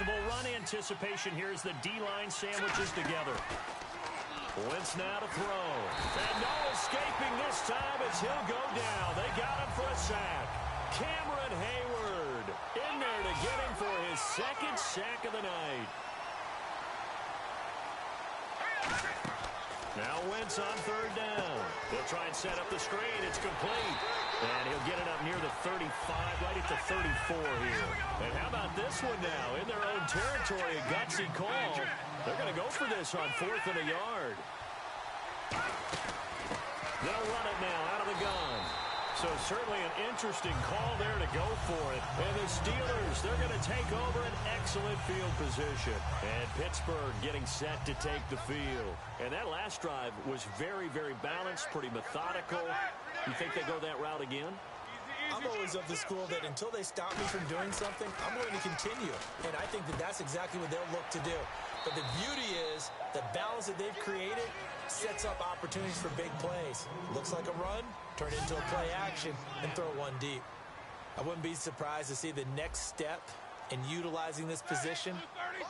possible run anticipation here as the D-line sandwiches together. Wentz now to throw. And no escaping this time as he'll go down. They got him for a sack. Cameron Hayward in there to get him for his second sack of the night. Now Wentz on third down. They'll try and set up the screen. It's complete. And he'll get it up near the 35, right at the 34 here. And how about this one now? In their own territory, a gutsy call. They're going to go for this on 4th and a yard. They'll run it now out of the gun. So certainly an interesting call there to go for it. And the Steelers, they're going to take over an excellent field position. And Pittsburgh getting set to take the field. And that last drive was very, very balanced, pretty methodical. You think they go that route again? I'm always of the school that until they stop me from doing something, I'm going to continue. And I think that that's exactly what they'll look to do. But the beauty is the balance that they've created sets up opportunities for big plays. Looks like a run, turn it into a play action, and throw one deep. I wouldn't be surprised to see the next step in utilizing this position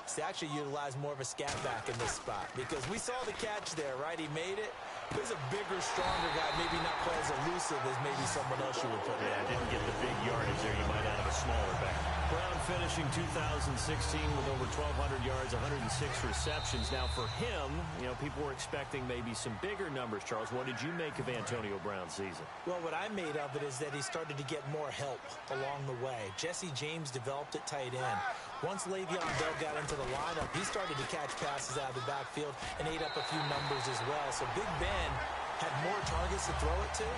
is to actually utilize more of a scat back in this spot. Because we saw the catch there, right? He made it. There's a bigger, stronger guy, maybe not quite as elusive as maybe someone else you would put in. Yeah, didn't get the big yardage there you might out of a smaller back. Brown finishing 2016 with over 1,200 yards, 106 receptions. Now for him, you know, people were expecting maybe some bigger numbers, Charles. What did you make of Antonio Brown's season? Well, what I made of it is that he started to get more help along the way. Jesse James developed at tight end. Once Le'Veon Bell got into the lineup, he started to catch passes out of the backfield and ate up a few numbers as well. So Big Ben had more targets to throw it to.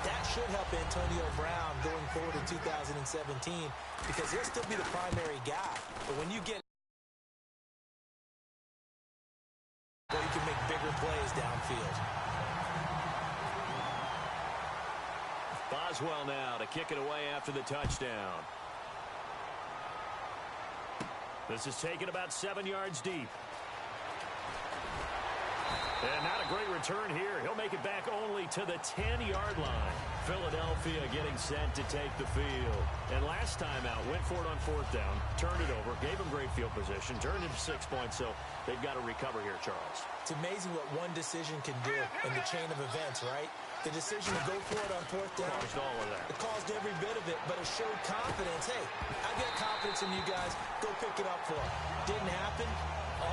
That should help Antonio Brown going forward in 2017 because he'll still be the primary guy. But when you get well, you can make bigger plays downfield. Boswell now to kick it away after the touchdown. This is taken about 7 yards deep. And not a great return here. He'll make it back only to the 10-yard line. Philadelphia getting set to take the field. And last time out, went for it on 4th down, turned it over, gave him great field position, turned it to 6 points, so they've got to recover here, Charles. It's amazing what one decision can do in the chain of events, right? The decision to go for it on 4th down. Caused all of that. It caused every bit of it, but it showed confidence. Hey, I got confidence in you guys. Go pick it up for it. Didn't happen.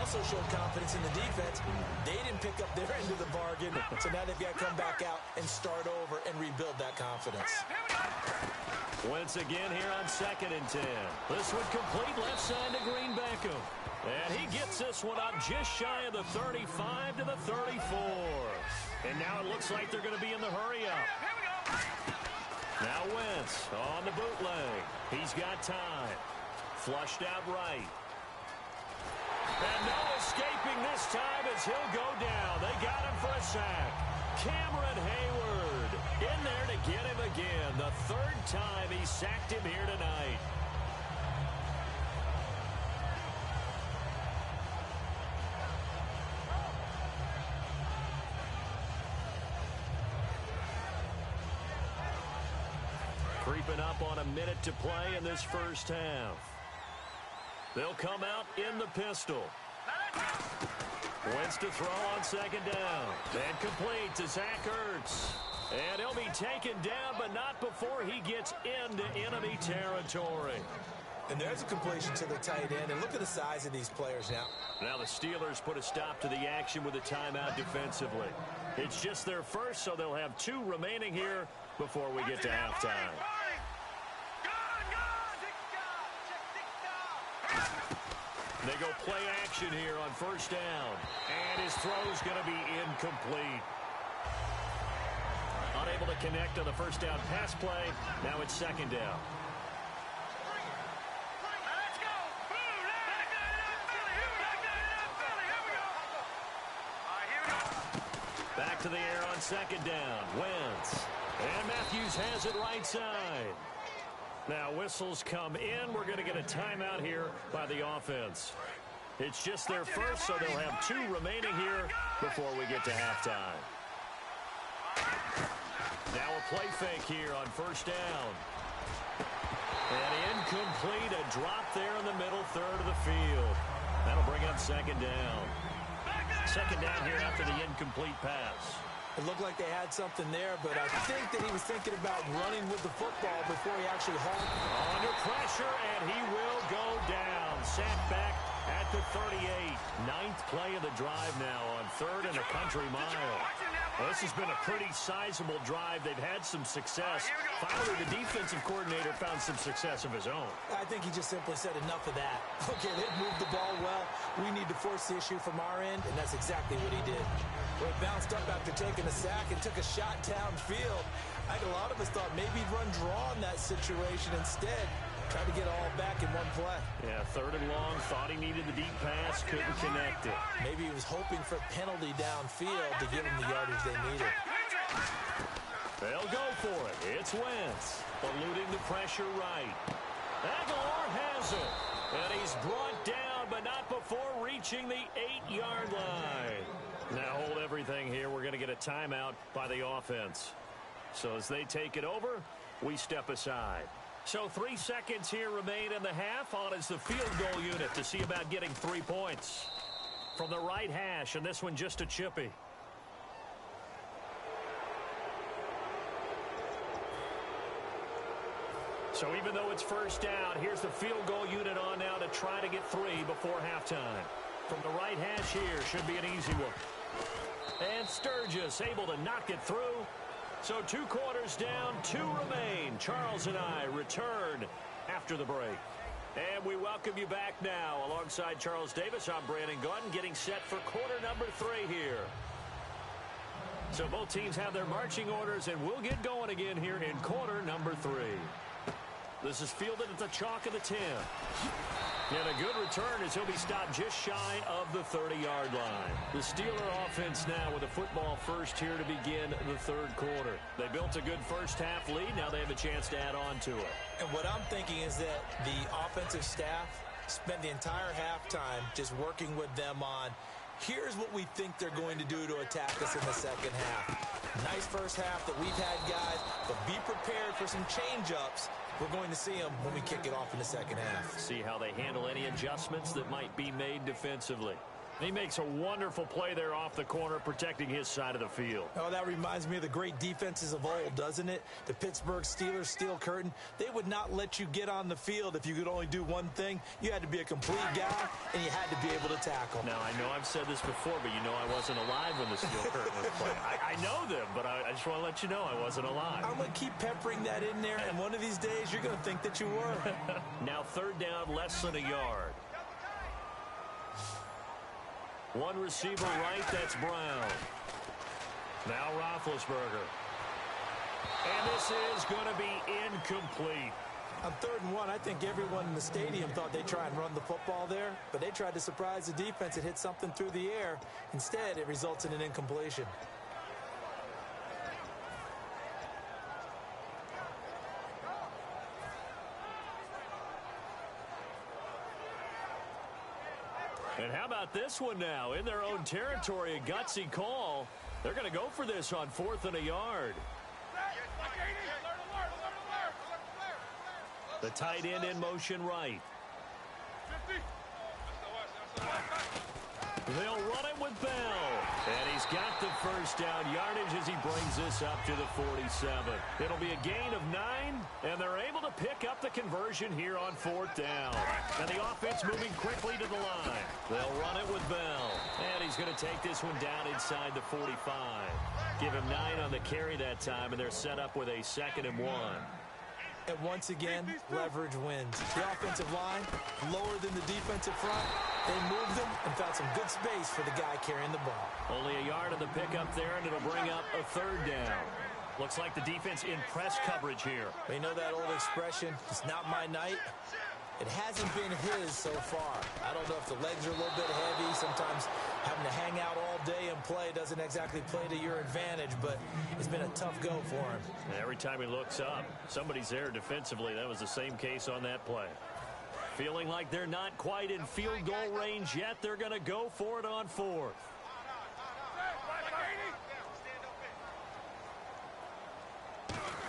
Also showed confidence in the defense. They didn't pick up their end of the bargain, so now they've got to come back out and start over and rebuild that confidence. Wentz again here on 2nd and 10. This one complete left side to Green Beckham. And he gets this one up just shy of the 35 to the 34. And now it looks like they're going to be in the hurry-up. Now Wentz on the bootleg. He's got time. Flushed out right. And no escaping this time as he'll go down. They got him for a sack. Cameron Hayward in there to get him again. The 3rd time he sacked him here tonight. Creeping up on a minute to play in this first half. They'll come out in the pistol. Wentz to throw on 2nd down. And complete to Zach Ertz. And he'll be taken down, but not before he gets into enemy territory. And there's a completion to the tight end. And look at the size of these players now. Now the Steelers put a stop to the action with a timeout defensively. It's just their first, so they'll have 2 remaining here before we get to halftime. They go play action here on 1st down. And his throw's going to be incomplete. Unable to connect on the 1st down pass play. Now it's 2nd down. Back to the air on 2nd down. Wentz. And Matthews has it right side. Now whistles come in. We're going to get a timeout here by the offense. It's just their first, so they'll have 2 remaining here before we get to halftime. Now a play fake here on 1st down. And incomplete, a drop there in the middle 3rd of the field. second down. Second down here after the incomplete pass. It looked like they had something there, but I think that he was thinking about running with the football before he actually hauled. Under pressure, and he will go down. Sacked back at the 38. Ninth play of the drive now on 3rd and a country mile. Well, this has been a pretty sizable drive. They've had some success. Finally, the defensive coordinator found some success of his own. I think he just simply said enough of that. Okay, they've moved the ball well. We need to force the issue from our end, and that's exactly what he did. Well, he bounced up after taking a sack and took a shot downfield. I think a lot of us thought maybe he'd run draw in that situation. Instead, tried to get all back in one play. Yeah, 3rd and long, thought he needed the deep pass, couldn't connect it. Maybe he was hoping for a penalty downfield to give him the yardage they needed. They'll go for it. It's Wentz, eluding the pressure right. Aguilar has it, and he's brought down, but not before reaching the 8-yard line. Now hold everything here. We're going to get a timeout by the offense. So as they take it over, we step aside. So 3 seconds here remain in the half. On is the field goal unit to see about getting 3 points. From the right hash, and this one just a chippy. So even though it's first down, here's the field goal unit on now to try to get 3 before halftime. From the right hash here, should be an easy one. And Sturgis able to knock it through. So 2 quarters down, 2 remain. Charles and I return after the break. And we welcome you back now. Alongside Charles Davis, I'm Brandon Gautin, getting set for quarter number 3 here. So both teams have their marching orders, and we'll get going again here in quarter number 3. This is fielded at the chalk of the 10. And a good return as he'll be stopped just shy of the 30-yard line. The Steeler offense now with a football first here to begin the 3rd quarter. They built a good first-half lead. Now they have a chance to add on to it. And what I'm thinking is that the offensive staff spent the entire halftime just working with them on, here's what we think they're going to do to attack us in the second half. Nice first half that we've had, guys, but be prepared for some change-ups. We're going to see them when we kick it off in the second half. See how they handle any adjustments that might be made defensively. He makes a wonderful play there off the corner, protecting his side of the field. Oh, that reminds me of the great defenses of old, doesn't it? The Pittsburgh Steelers steel curtain. They would not let you get on the field if you could only do one thing. You had to be a complete guy, and you had to be able to tackle. Now, I know I've said this before, but you know I wasn't alive when the steel curtain was playing. I know them, but I just want to let you know I wasn't alive. I'm going to keep peppering that in there, and one of these days you're going to think that you were. Now 3rd down, less than a yard. One receiver right, that's Brown. Now Roethlisberger. And this is going to be incomplete. On 3rd and 1, I think everyone in the stadium thought they'd try and run the football there, but they tried to surprise the defense and hit something through the air. Instead, it results in an incompletion. And how about this one now? In their own territory, a gutsy call. They're going to go for this on 4th and a yard. The tight end in motion right. They'll run it with Bell. And he's got the first down yardage as he brings this up to the 47. It'll be a gain of 9, and they're able to pick up the conversion here on 4th down. And the offense moving quickly to the line. They'll run it with Bell. And he's going to take this one down inside the 45. Give him 9 on the carry that time, and they're set up with a 2nd and 1. And once again, leverage wins. The offensive line, lower than the defensive front. They moved them and found some good space for the guy carrying the ball. Only a yard of the pickup there, and it'll bring up a 3rd down. Looks like the defense in press coverage here. You know that old expression, it's not my night? It hasn't been his so far. I don't know if the legs are a little bit heavy. Sometimes having to hang out all day and play doesn't exactly play to your advantage, but it's been a tough go for him. And every time he looks up, somebody's there defensively. That was the same case on that play. Feeling like they're not quite in field goal range yet. They're going to go for it on 4th.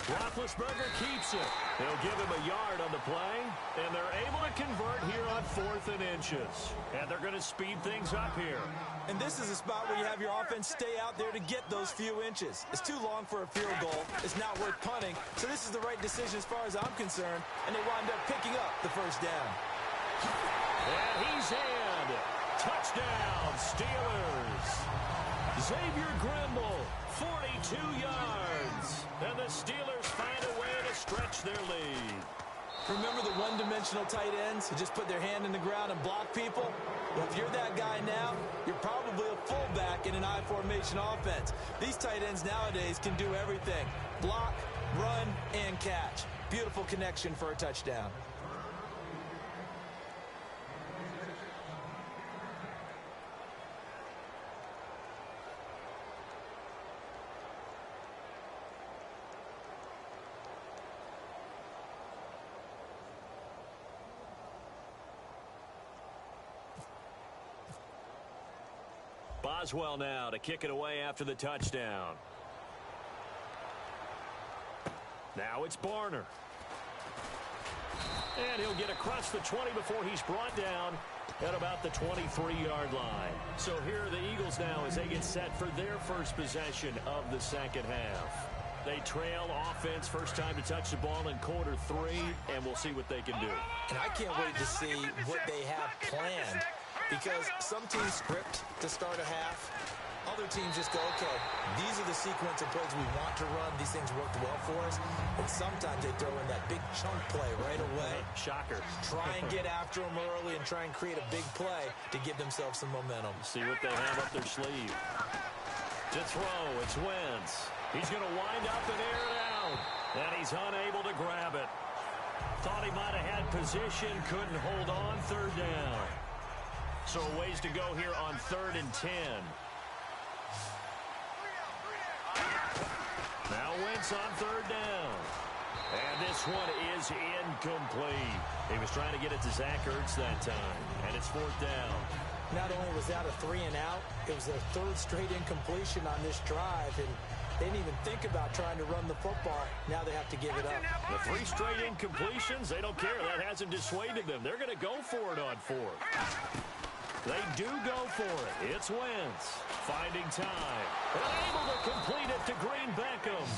Roethlisberger keeps it. They'll give him a yard on the play, and they're able to convert here on 4th and inches. And they're going to speed things up here. And this is a spot where you have your offense stay out there to get those few inches. It's too long for a field goal. It's not worth punting. So this is the right decision as far as I'm concerned. And they wind up picking up the first down. And he's in. Touchdown, Steelers. Xavier Grimble, 42 yards. And the Steelers find a way to stretch their lead. Remember the one-dimensional tight ends who just put their hand in the ground and block people? Well, if you're that guy now, you're probably a fullback in an I-formation offense. These tight ends nowadays can do everything. Block, run, and catch. Beautiful connection for a touchdown. Boswell now to kick it away after the touchdown. Now it's Barner. And he'll get across the 20 before he's brought down at about the 23-yard line. So here are the Eagles now as they get set for their first possession of the second half. They trail offense, first time to touch the ball in quarter 3, and we'll see what they can do. And I can't wait to see what they have planned, because some teams script to start a half. Other teams just go, okay, these are the sequence of plays we want to run. These things worked well for us. And sometimes they throw in that big chunk play right away. Shocker. Try and get after them early and try and create a big play to give themselves some momentum. See what they have up their sleeve. To throw, it's Wentz. He's going to wind up and air it out. And he's unable to grab it. Thought he might have had position, couldn't hold on, third down. So a ways to go here on 3rd and 10. Now Wentz on 3rd down. And this one is incomplete. He was trying to get it to Zach Ertz that time. And it's 4th down. Not only was that a 3 and out, it was their 3rd straight incompletion on this drive. And they didn't even think about trying to run the football. Now they have to give it up. The 3 straight incompletions, they don't care. That hasn't dissuaded them. They're going to go for it on 4th. They do go for it. It's Wentz finding time. And able to complete it to Green Beckham.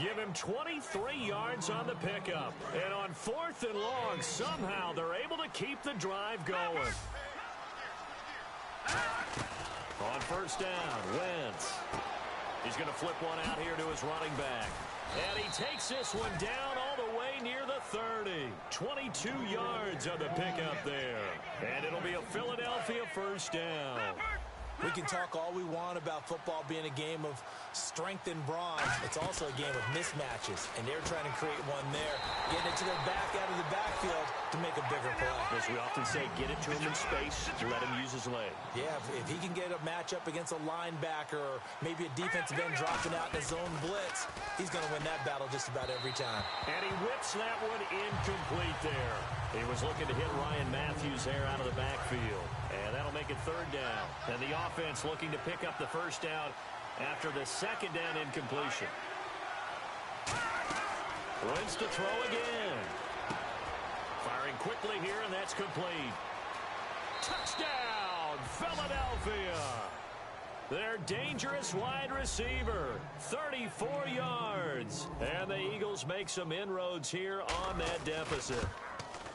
Give him 23 yards on the pickup. And on 4th and long, somehow they're able to keep the drive going. On 1st down, Wentz. He's going to flip one out here to his running back. And he takes this one down all the way near the 30. 22 yards on the pickup there. And it'll be a Philadelphia first down. We can talk all we want about football being a game of strength and brawn. It's also a game of mismatches, and they're trying to create one there. Getting it to their back out of the backfield to make a bigger play. As we often say, get it to him in space, let him use his leg. Yeah, if he can get a matchup against a linebacker or maybe a defensive end dropping out in a zone blitz, he's going to win that battle just about every time. And he whips that one incomplete there. He was looking to hit Ryan Matthews there out of the backfield. And that'll make it 3rd down. And the offense looking to pick up the first down after the 2nd down incompletion. Wins to throw again. Firing quickly here, and that's complete. Touchdown, Philadelphia. Their dangerous wide receiver, 34 yards. And the Eagles make some inroads here on that deficit.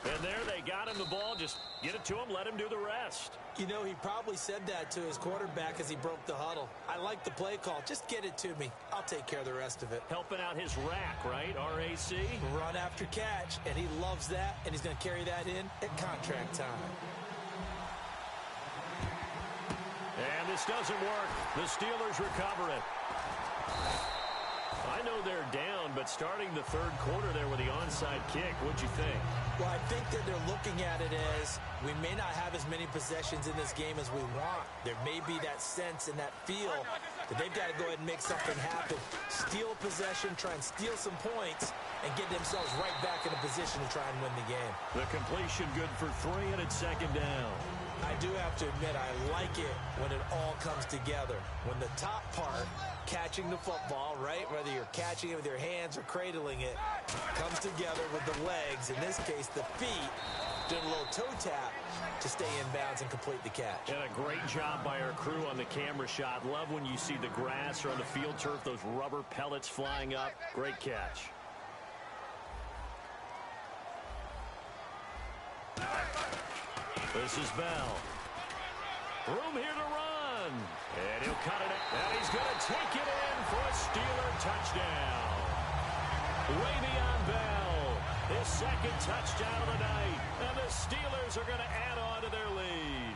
And there they got him the ball. Just get it to him, let him do the rest. You know, he probably said that to his quarterback as he broke the huddle. I like the play call. Just get it to me. I'll take care of the rest of it. Helping out his rack, right? R-A-C? Run after catch, and he loves that, and he's going to carry that in at contract time. And this doesn't work. The Steelers recover it. I know they're down, but starting the 3rd quarter there with the onside kick, what'd you think? Well, I think that they're looking at it as we may not have as many possessions in this game as we want. There may be that sense and that feel that they've got to go ahead and make something happen. Steal a possession, try and steal some points, and get themselves right back in a position to try and win the game. The completion good for 3, and it's 2nd down. I do have to admit, I like it when it all comes together. When the top part, catching the football, right, whether you're catching it with your hands or cradling it, comes together with the legs, in this case the feet, doing a little toe tap to stay in bounds and complete the catch. And a great job by our crew on the camera shot. Love when you see the grass or on the field turf, those rubber pellets flying up. Great catch. This is Bell. Room here to run. And he'll cut it out. And he's going to take it in for a Steeler touchdown. Le'Veon Bell, his second touchdown of the night. And the Steelers are going to add on to their lead.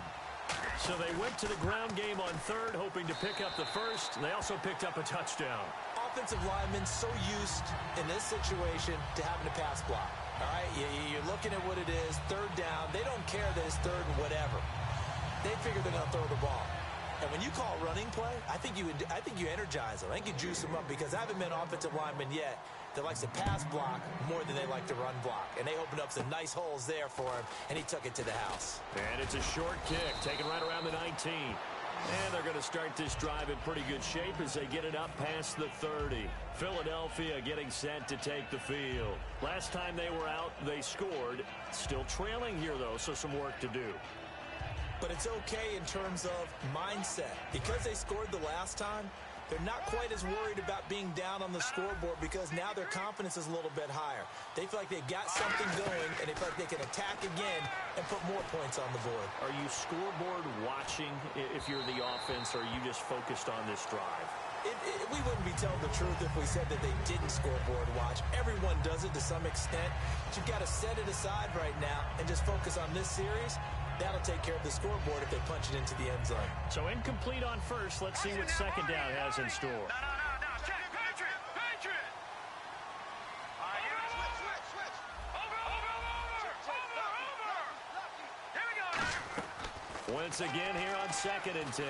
So they went to the ground game on third, hoping to pick up the first. They also picked up a touchdown. Offensive linemen so used in this situation to having to pass block. All right, you're looking at what it is, third down. They don't care that it's third and whatever. They figure they're going to throw the ball. And when you call running play, I think you energize them. I think you juice them up because I haven't met an offensive lineman yet that likes to pass block more than they like to run block. And they opened up some nice holes there for him, and he took it to the house. And it's a short kick, taken right around the 19. And they're going to start this drive in pretty good shape as they get it up past the 30. Philadelphia getting set to take the field. Last time they were out, they scored. Still trailing here, though, so some work to do. But it's okay in terms of mindset. Because they scored the last time, they're not quite as worried about being down on the scoreboard because now their confidence is a little bit higher. They feel like they've got something going, and they feel like they can attack again and put more points on the board. Are you scoreboard watching if you're the offense, or are you just focused on this drive? We wouldn't be telling the truth if we said that they didn't scoreboard watch. Everyone does it to some extent. But you've got to set it aside right now and just focus on this series. That'll take care of the scoreboard if they punch it into the end zone. So incomplete on first. Let's see what second down has in store. No. Check. Patriot. Switch. Over. Here we go. Once again here on 2nd and 10.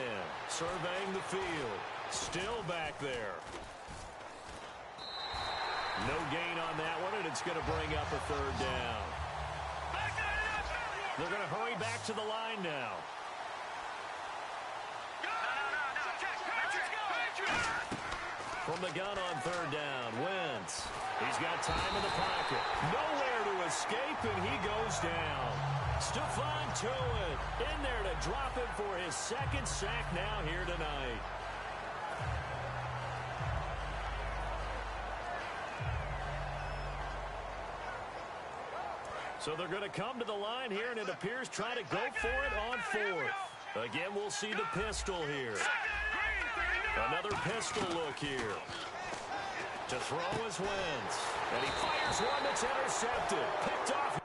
Surveying the field. Still back there. No gain on that one, and it's going to bring up a third down. They're going to hurry back to the line now. From the gun on third down, Wentz. He's got time in the pocket. Nowhere to escape, and he goes down. Stephon Tuitt in there to drop him for his second sack now here tonight. So they're going to come to the line here, and it appears trying to go for it on fourth. Again, we'll see the pistol here. Another pistol look here. To throw is Wentz. And he fires one that's intercepted. Picked off